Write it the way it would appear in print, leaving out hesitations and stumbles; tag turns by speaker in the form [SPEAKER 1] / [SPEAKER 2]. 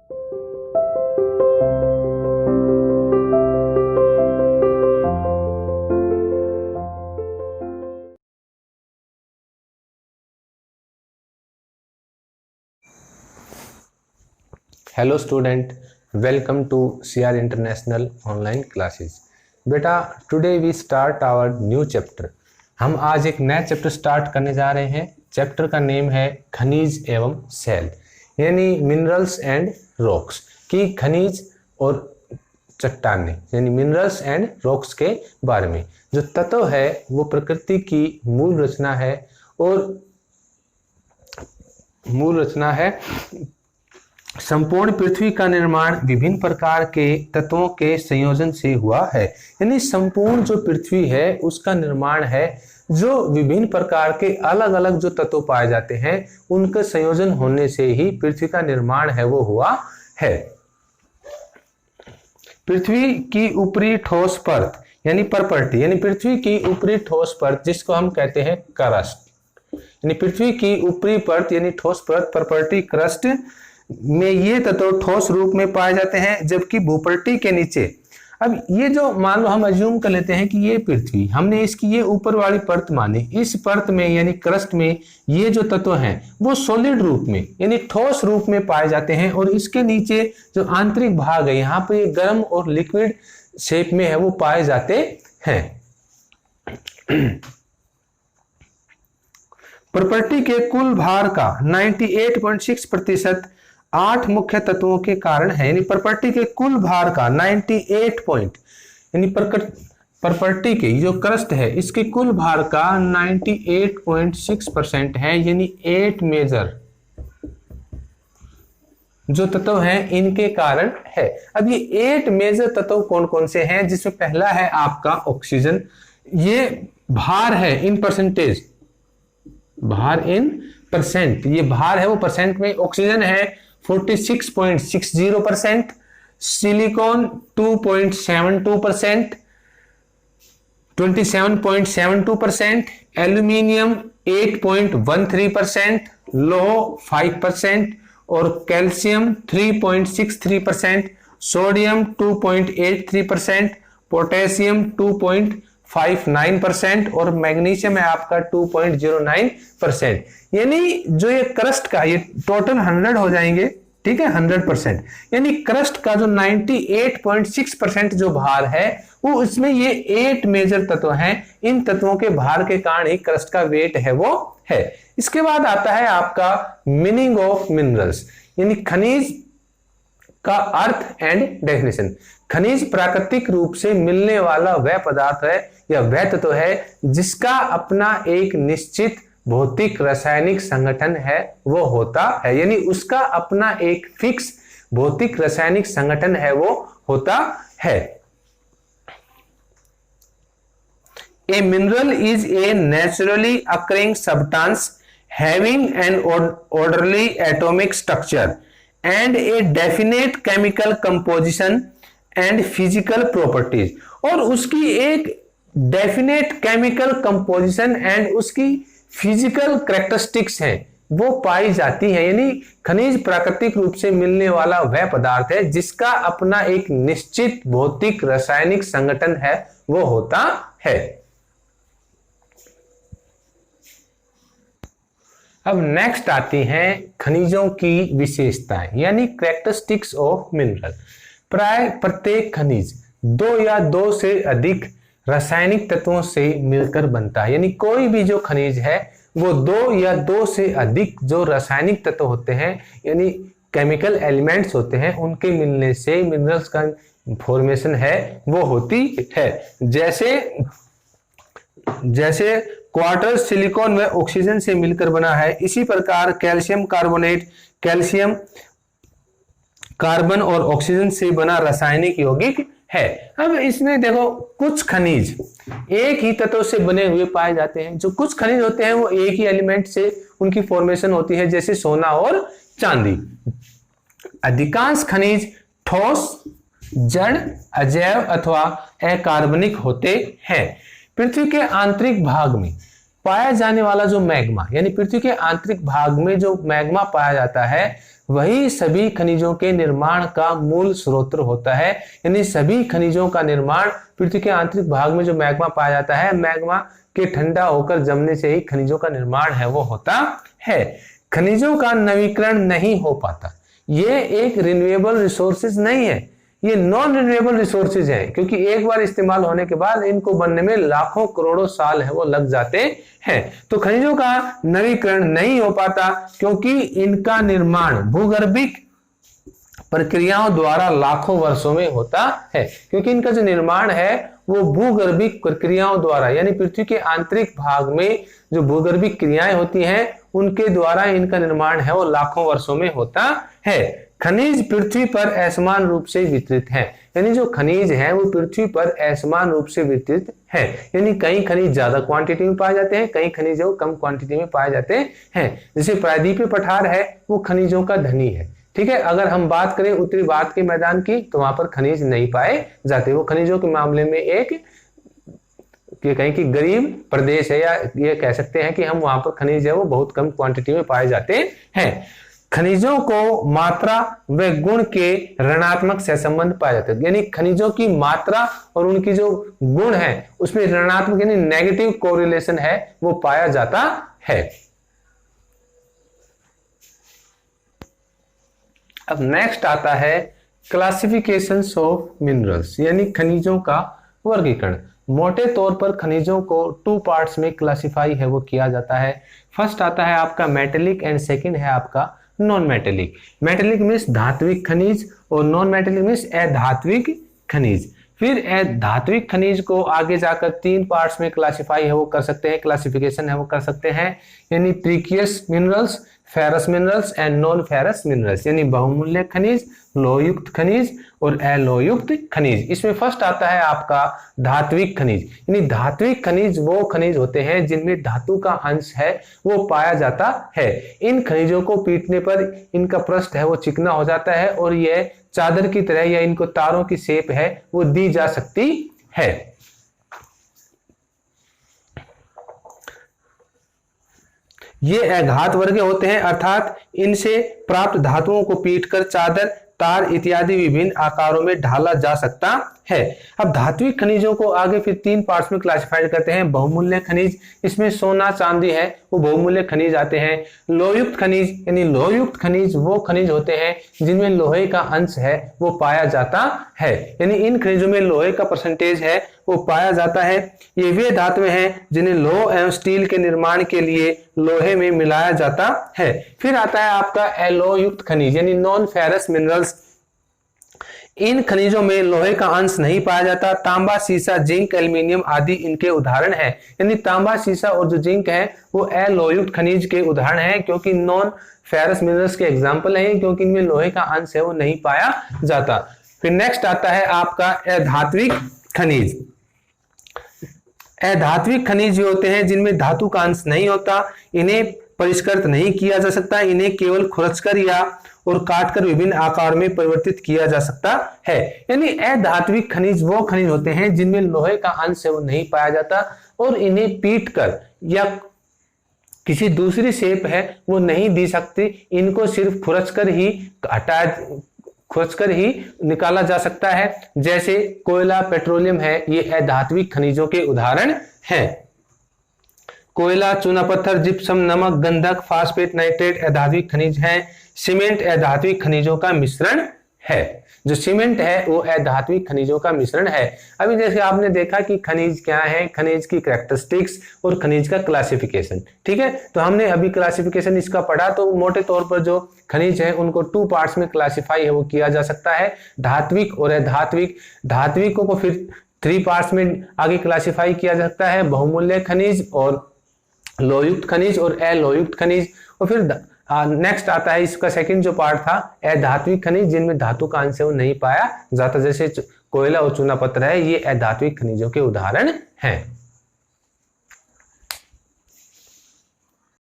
[SPEAKER 1] Hello student, welcome to CR international online classes. बेटा, today we start our new chapter. हम आज एक नया चैप्टर स्टार्ट करने जा रहे हैं। चैप्टर का नेम है खनिज एवं शैल, यानी मिनरल्स एंड रॉक्स। की खनिज और चट्टानें यानी मिनरल्स एंड रॉक्स के बारे में जो तत्व है वो प्रकृति की मूल रचना है, और मूल रचना है। संपूर्ण पृथ्वी का निर्माण विभिन्न प्रकार के तत्वों के संयोजन से हुआ है। यानी संपूर्ण जो पृथ्वी है उसका निर्माण है जो विभिन्न प्रकार के अलग अलग जो तत्व पाए जाते हैं उनके संयोजन होने से ही पृथ्वी का निर्माण है वो हुआ है। पृथ्वी की ऊपरी ठोस परत यानी प्रॉपर्टी, यानी पृथ्वी की ऊपरी ठोस परत जिसको हम कहते हैं क्रस्ट, यानी पृथ्वी की ऊपरी परत यानी ठोस परत प्रॉपर्टी क्रस्ट में ये तत्व ठोस रूप में पाए जाते हैं, जबकि भूपट्टी के नीचे, अब ये जो मान लो हम अज्यूम कर लेते हैं कि ये पृथ्वी, हमने इसकी ये ऊपर वाली परत मानी, इस परत में यानी क्रस्ट में ये जो तत्व हैं वो सॉलिड रूप में यानी ठोस रूप में पाए जाते हैं, और इसके नीचे जो आंतरिक भाग है यहाँ पे गर्म और लिक्विड शेप में है वो पाए जाते हैं। प्रॉपर्टी के कुल भार का 98.6% 8 मुख्य तत्वों के कारण है। यानी प्रॉपर्टी के कुल भार का 98 पॉइंट यानी प्रॉपर्टी के जो क्रस्ट है इसके कुल भार का 98.6% है, यानी 8 मेजर जो तत्व हैं इनके कारण है। अब ये 8 मेजर तत्व कौन कौन से हैं, जिसमें पहला है आपका ऑक्सीजन। ये भार है इन परसेंटेज, भार इन परसेंट, ये भार है वो परसेंट में। ऑक्सीजन है 46.60%, सिलिकॉन 2.72%, 27.72%, एल्यूमिनियम 8.13%, लोह 5% और कैल्शियम 3.63%, सोडियम 2.83%, पोटेशियम 2.59% और मैग्नीशियम है आपका 2.09%। यानी जो ये क्रस्ट का ये टोटल 100 हो जाएंगे, ठीक है, 100%। यानी क्रस्ट का जो 98.6% जो भार है वो इसमें ये 8 मेजर तत्व हैं। इन तत्वों के भार के कारण ही क्रस्ट का वेट है वो है। इसके बाद आता है आपका मीनिंग ऑफ मिनरल्स, यानी खनिज का अर्थ एंड डेफिनेशन। खनिज प्राकृतिक रूप से मिलने वाला वह पदार्थ है या वह तत्व है जिसका अपना एक निश्चित भौतिक रासायनिक संगठन है वो होता है, यानी उसका अपना एक फिक्स भौतिक रासायनिक संगठन है वो होता है। A mineral is a naturally occurring substance having an orderly atomic structure and a definite chemical composition and physical properties, और उसकी एक डेफिनेट केमिकल कंपोजिशन एंड उसकी फिजिकल कैरेक्टरिस्टिक्स हैं वो पाई जाती है। यानी खनिज प्राकृतिक रूप से मिलने वाला वह पदार्थ है जिसका अपना एक निश्चित भौतिक रासायनिक संगठन है वो होता है। अब नेक्स्ट आती हैं खनिजों की विशेषताएं यानी कैरेक्टरिस्टिक्स ऑफ मिनरल। प्राय प्रत्येक खनिज 2 या 2 से अधिक रासायनिक तत्वों से मिलकर बनता है, यानी कोई भी जो खनिज है वो 2 या 2 से अधिक जो रासायनिक तत्व होते हैं यानी केमिकल एलिमेंट्स होते हैं उनके मिलने से मिनरल्स का फॉर्मेशन है वो होती है। जैसे क्वार्टर सिलिकॉन व ऑक्सीजन से मिलकर बना है, इसी प्रकार कैल्शियम कार्बोनेट कैल्शियम कार्बन और ऑक्सीजन से बना रासायनिक यौगिक है। अब इसमें देखो कुछ खनिज एक ही तत्व से बने हुए पाए जाते हैं, जो कुछ खनिज होते हैं वो एक ही एलिमेंट से उनकी फॉर्मेशन होती है, जैसे सोना और चांदी। अधिकांश खनिज ठोस, जड़, अजैव अथवा अकार्बनिक होते हैं। पृथ्वी के आंतरिक भाग में पाया जाने वाला जो मैग्मा यानी पृथ्वी के आंतरिक भाग में जो मैग्मा पाया जाता है वही सभी खनिजों के निर्माण का मूल स्रोत होता है। यानी सभी खनिजों का निर्माण पृथ्वी के आंतरिक भाग में जो मैग्मा पाया जाता है, मैग्मा के ठंडा होकर जमने से ही खनिजों का निर्माण है वो होता है। खनिजों का नवीकरण नहीं हो पाता, ये एक रिन्यूएबल रिसोर्सेज नहीं है, ये नॉन रिन्यूएबल रिसोर्सेज है, क्योंकि एक बार इस्तेमाल होने के बाद इनको बनने में लाखों करोड़ों साल है वो लग जाते हैं। तो खनिजों का नवीकरण नहीं हो पाता क्योंकि इनका निर्माण भूगर्भिक प्रक्रियाओं द्वारा लाखों वर्षों में होता है, क्योंकि इनका जो निर्माण है वो भूगर्भिक प्रक्रियाओं द्वारा यानी पृथ्वी के आंतरिक भाग में जो भूगर्भिक क्रियाएं होती हैं उनके द्वारा इनका निर्माण है वो लाखों वर्षों में होता है। खनिज पृथ्वी पर असमान रूप से वितरित हैं, यानी जो खनिज है वो पृथ्वी पर असमान रूप से वितरित है, यानी कई खनिज ज्यादा क्वांटिटी में पाए जाते हैं, कई खनिज वो कम क्वांटिटी में पाए जाते हैं। जैसे प्रायद्वीपीय पठार है वो खनिजों का धनी है, ठीक है। अगर हम बात करें उत्तरी भारत के मैदान की तो वहां पर खनिज नहीं पाए जाते, वो खनिजों के मामले में एक कहीं कि गरीब प्रदेश है, या ये कह सकते हैं कि हम वहां पर खनिज है वो बहुत कम क्वांटिटी में पाए जाते हैं। खनिजों को मात्रा व गुण के ऋणात्मक सहसंबंध पाए जाते हैं, यानी खनिजों की मात्रा और उनकी जो गुण है उसमें ऋणात्मक यानी नेगेटिव कोरिलेशन है वो पाया जाता है। अब नेक्स्ट आता है क्लासिफिकेशंस ऑफ मिनरल्स, यानी खनिजों का वर्गीकरण। मोटे तौर पर खनिजों को 2 पार्ट्स में क्लासिफाई है वो किया जाता है। फर्स्ट आता है आपका मेटेलिक एंड सेकंड है आपका नॉन मेटेलिक। मेटेलिक मीन्स धात्विक खनिज और नॉन मेटेलिक मीन्स अधात्विक खनिज। फिर अधात्विक खनिज को आगे जाकर 3 पार्ट्स में क्लासिफाई है वो कर सकते हैं, क्लासिफिकेशन है वो कर सकते हैं, यानी precious minerals, ferrous minerals and non ferrous minerals, यानी बहुमूल्य खनिज, लोहयुक्त खनिज और अलोहयुक्त खनिज। इसमें फर्स्ट आता है आपका धात्विक खनिज, यानी धात्विक खनिज वो खनिज होते हैं जिनमें धातु का अंश है वो पाया जाता है। इन खनिजों को पीटने पर इनका पृष्ठ है वो चिकना हो जाता है और यह चादर की तरह या इनको तारों की शेप है वो दी जा सकती है। ये अघात वर्ग होते हैं, अर्थात इनसे प्राप्त धातुओं को पीटकर चादर, तार इत्यादि विभिन्न आकारों में ढाला जा सकता है। अब धात्विक खनिजों को आगे फिर 3 पार्ट्स में क्लासिफाइड करते हैं। बहुमूल्य खनिज, इसमें सोना चांदी है वो बहुमूल्य खनिज आते हैं। लोहयुक्त खनिज, यानी लोहयुक्त खनिज वो खनिज होते हैं जिनमें लोहे का अंश है वो पाया जाता है, यानी इन खनिजों में लोहे का परसेंटेज है वो पाया जाता है। ये वे धातुएं हैं जिन्हें लोह एवं स्टील के निर्माण के लिए लोहे में मिलाया जाता है। फिर आता है आपका अलोहयुक्त खनिज, यानी नॉन फेरस मिनरल्स। इन खनिजों में लोहे का अंश नहीं पाया जाता। तांबा, सीसा, जिंक, एल्यूमिनियम आदि इनके उदाहरण हैं, यानी तांबा, सीसा और जो जिंक है वो अलोहयुक्त खनिज के उदाहरण हैं, क्योंकि नॉन फेरस मिनरल्स के एग्जाम्पल हैं, क्योंकि इनमें लोहे का अंश है वो नहीं पाया जाता। फिर नेक्स्ट आता है आपका अधात्विक खनिज। अधात्विक खनिज ये होते हैं जिनमें धातु का अंश नहीं होता, इन्हें परिष्कृत नहीं किया जा सकता, इन्हें केवल खुरचकर या और काटकर विभिन्न आकार में परिवर्तित किया जा सकता है। यानी अधात्विक खनिज वो खनिज होते हैं जिनमें लोहे का अंश है वो नहीं पाया जाता और इन्हें पीटकर या किसी दूसरी शेप है वो नहीं दी सकती, इनको सिर्फ खुरचकर ही निकाला जा सकता है। जैसे कोयला, पेट्रोलियम है, ये अधात्विक खनिजों के उदाहरण हैं। कोयला, चूना पत्थर, जिप्सम, नमक, गंधक, फास्फेट, नाइट्रेट अधात्विक खनिज हैं। सीमेंट अधात्विक खनिजों का मिश्रण है। जो सीमेंट है वो अधात्विक खनिजों का मिश्रण है। अभी जैसे आपने देखा कि खनिज क्या है, खनिज की कैरेक्टरिस्टिक्स और खनिज का क्लासिफिकेशन, ठीक है। तो हमने अभी क्लासिफिकेशन इसका पढ़ा, तो मोटे तौर पर जो खनिज है उनको 2 पार्ट्स में क्लासिफाई है वो किया जा सकता है, धात्विक और अधात्विक। धात्विकों को फिर 3 पार्ट्स में आगे क्लासिफाई किया जा सकता है, बहुमूल्य खनिज और लोहयुक्त खनिज और अलोहयुक्त खनिज। और फिर नेक्स्ट आता है इसका सेकंड जो पार्ट था अधात्विक खनिज, जिनमें धातु का अंश है वो नहीं पाया जाता, जैसे कोयला और चूना पत्थर है, ये अधात्विक खनिजों के उदाहरण हैं।